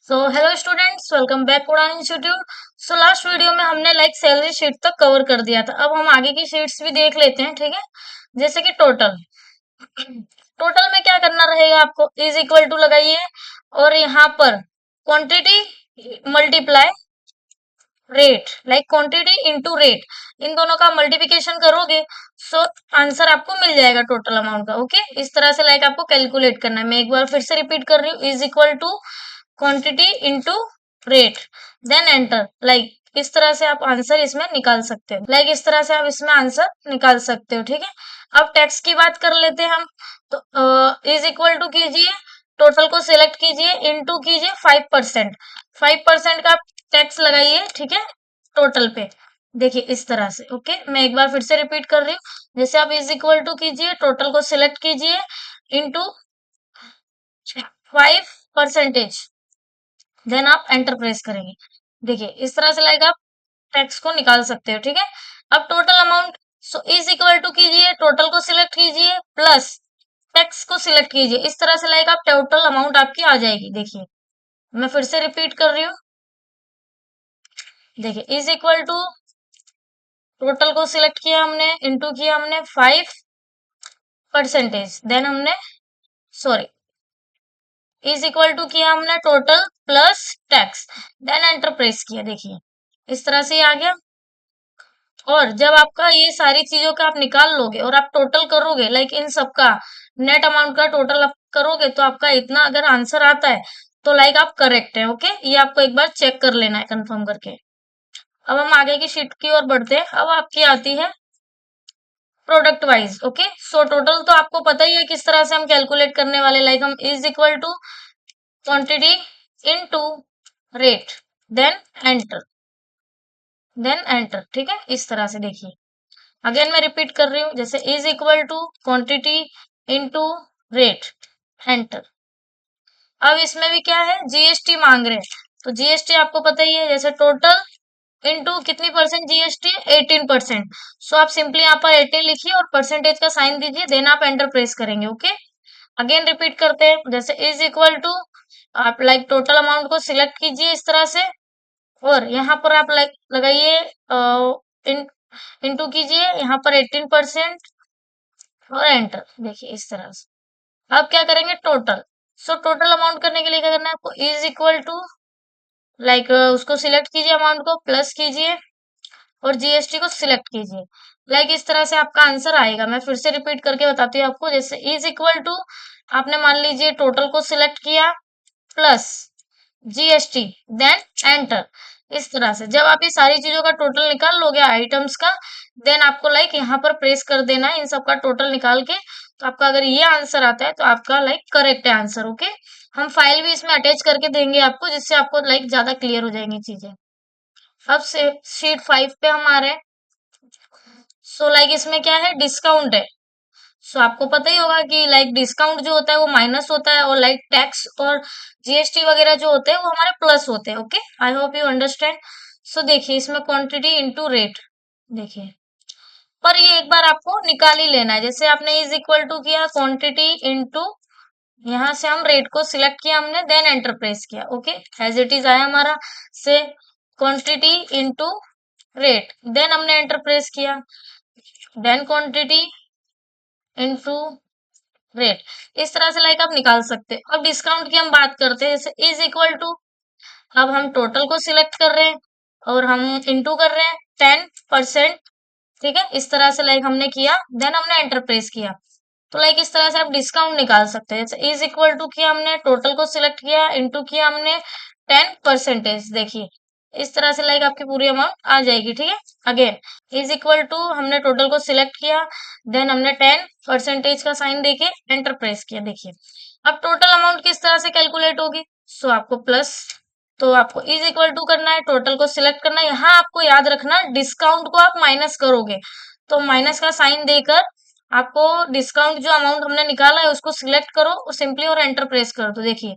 So hello students, welcome back उड़ान institute. So last video में हमने सैलरी शीट तक कवर कर दिया था। अब हम आगे की शीट्स भी देख लेते हैं, ठीक है। जैसे कि टोटल टोटल में क्या करना रहेगा, आपको इज इक्वल टू लगाइए और यहाँ पर quantity multiply rate, quantity into rate, इन दोनों का मल्टीप्लिकेशन करोगे सो आंसर आपको मिल जाएगा टोटल अमाउंट का। ओके, इस तरह से आपको कैलकुलेट करना है। मैं एक बार फिर से रिपीट कर रही हूँ, is equal to quantity into rate, then enter. इस तरह से आप आंसर इसमें निकाल सकते हो। इस तरह से आप इसमें आंसर निकाल सकते हो, ठीक है। अब टैक्स की बात कर लेते हैं हम। तो इज इक्वल टू कीजिए, टोटल को सिलेक्ट कीजिए, इनटू कीजिए 5%। 5% का टैक्स लगाइए, ठीक है, टोटल पे। देखिए इस तरह से। ओके, मैं एक बार फिर से रिपीट कर रही हूँ। जैसे आप इज इक्वल टू कीजिए, टोटल को सिलेक्ट कीजिए, इंटू 5%, देन आप एंटर प्रेस करेंगे। देखिए इस तरह से आप टैक्स को निकाल सकते हो, ठीक है। अब total amount, so is equal to कीजिए, टोटल को सिलेक्ट कीजिए, प्लस टैक्स को सिलेक्ट कीजिए। इस तरह से आप टोटल अमाउंट आपकी आ जाएगी। देखिए मैं फिर से रिपीट कर रही हूँ। देखिए इज इक्वल टू, टोटल को सिलेक्ट किया हमने, इंटू किया हमने 5%, देन हमने, सॉरी, इज इक्वल टू किया हमने total plus tax, then enter press किया। देखिए इस तरह से ये आ गया। और जब आपका ये सारी चीजों का आप निकाल लोगे और आप टोटल करोगे, इन सब का नेट अमाउंट का टोटल आप करोगे, तो आपका इतना अगर आंसर आता है तो आप करेक्ट है। ओके, ये आपको एक बार चेक कर लेना है कंफर्म करके। अब हम आगे की शीट की ओर बढ़ते हैं। अब आपकी आती है product wise. Okay, so total तो आपको पता ही है किस तरह से हम कैलकुलेट करने वाले। हम is equal to quantity into rate, then enter, ठीक है। इस तरह से देखिए, अगेन मैं रिपीट कर रही हूँ। जैसे is equal to quantity into rate, enter. अब इसमें भी क्या है, जीएसटी मांग रहे हैं। तो जीएसटी आपको पता ही है, जैसे टोटल इनटू कितनी परसेंट जीएसटी, 18%। सो आप सिंपली यहाँ पर 18 लिखिए और परसेंटेज का साइन दीजिए, देन आप एंटर प्रेस करेंगे। ओके, अगेन रिपीट करते हैं। जैसे इज इक्वल टू, आप टोटल अमाउंट को सिलेक्ट कीजिए इस तरह से, और यहाँ पर आप लगाइए, इन इंटू कीजिए यहाँ पर 18% और एंटर। देखिए इस तरह से। अब क्या करेंगे, टोटल। सो टोटल अमाउंट करने के लिए क्या करना है आपको, इज इक्वल टू, उसको सिलेक्ट कीजिए, अमाउंट को प्लस कीजिए और जीएसटी को सिलेक्ट कीजिए। इस तरह से आपका आंसर आएगा। मैं फिर से रिपीट करके बताती हूँ आपको। जैसे इज इक्वल टू, आपने मान लीजिए टोटल को सिलेक्ट किया, प्लस जीएसटी, देन एंटर। इस तरह से जब आप ये सारी चीजों का टोटल निकाल लोगे आइटम्स का, देन आपको यहाँ पर प्रेस कर देना है इन सब का टोटल निकाल के। तो आपका अगर ये आंसर आता है तो आपका करेक्ट है आंसर। ओके, हम फाइल भी इसमें अटैच करके देंगे आपको, जिससे आपको ज्यादा क्लियर हो जाएंगी चीजें। अब से शीट 5 पे हम आ रहे हैं। सो इसमें क्या है, डिस्काउंट है। सो आपको पता ही होगा कि डिस्काउंट जो होता है वो माइनस होता है, और टैक्स और जीएसटी वगैरह जो होते हैं वो हमारे प्लस होते हैं। Okay, I hope you understand. So देखिए इसमें क्वांटिटी इनटू रेट, देखिए, पर ये एक बार आपको निकाल ही लेना है। जैसे आपने इज इक्वल टू किया क्वांटिटी इनटू, यहाँ से हम रेट को सिलेक्ट किया हमने, देन एंटर प्रेस किया। ओके, एज इट इज आया हमारा, से क्वांटिटी इनटू रेट, देन हमने एंटर प्रेस किया, देन क्वांटिटी इनटू रेट। इस तरह से आप निकाल सकते हैं। अब डिस्काउंट की हम बात करते हैं। जैसे इज इक्वल टू, अब हम टोटल को सिलेक्ट कर रहे हैं और हम इनटू कर रहे हैं 10%, ठीक है। इस तरह से हमने किया, देन हमने एंटर प्रेस किया। तो इस तरह से आप डिस्काउंट निकाल सकते हैं। जैसे इज इक्वल टू किया हमने, टोटल को सिलेक्ट किया, इनटू किया हमने 10%। देखिए इस तरह से आपकी पूरी अमाउंट आ जाएगी, ठीक है। अगेन इज इक्वल टू, हमने टोटल को सिलेक्ट किया, देन हमने 10% का साइन देके एंटर प्रेस किया। देखिए अब टोटल अमाउंट किस तरह से कैलकुलेट होगी। सो आपको प्लस, तो आपको इज इक्वल टू करना है, टोटल को सिलेक्ट करना है। यहाँ आपको याद रखना, डिस्काउंट को आप माइनस करोगे, तो माइनस का साइन देकर आपको डिस्काउंट जो अमाउंट हमने निकाला है उसको सिलेक्ट करो सिंपली और एंटर प्रेस कर दो। देखिए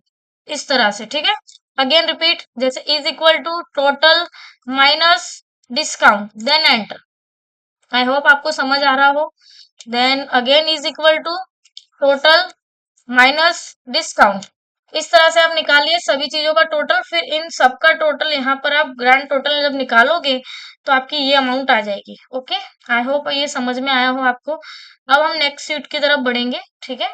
इस तरह से, ठीक है। अगेन रिपीट, जैसे is equal to total minus discount, then enter. I hope आपको समझ आ रहा हो। Then again is equal to total minus discount, इस तरह से आप निकालिए सभी चीजों का टोटल, फिर इन सब का टोटल यहाँ पर आप ग्रैंड टोटल जब निकालोगे तो आपकी ये अमाउंट आ जाएगी। ओके, आई होप ये समझ में आया हो आपको। अब हम नेक्स्ट शीट की तरफ बढ़ेंगे, ठीक है।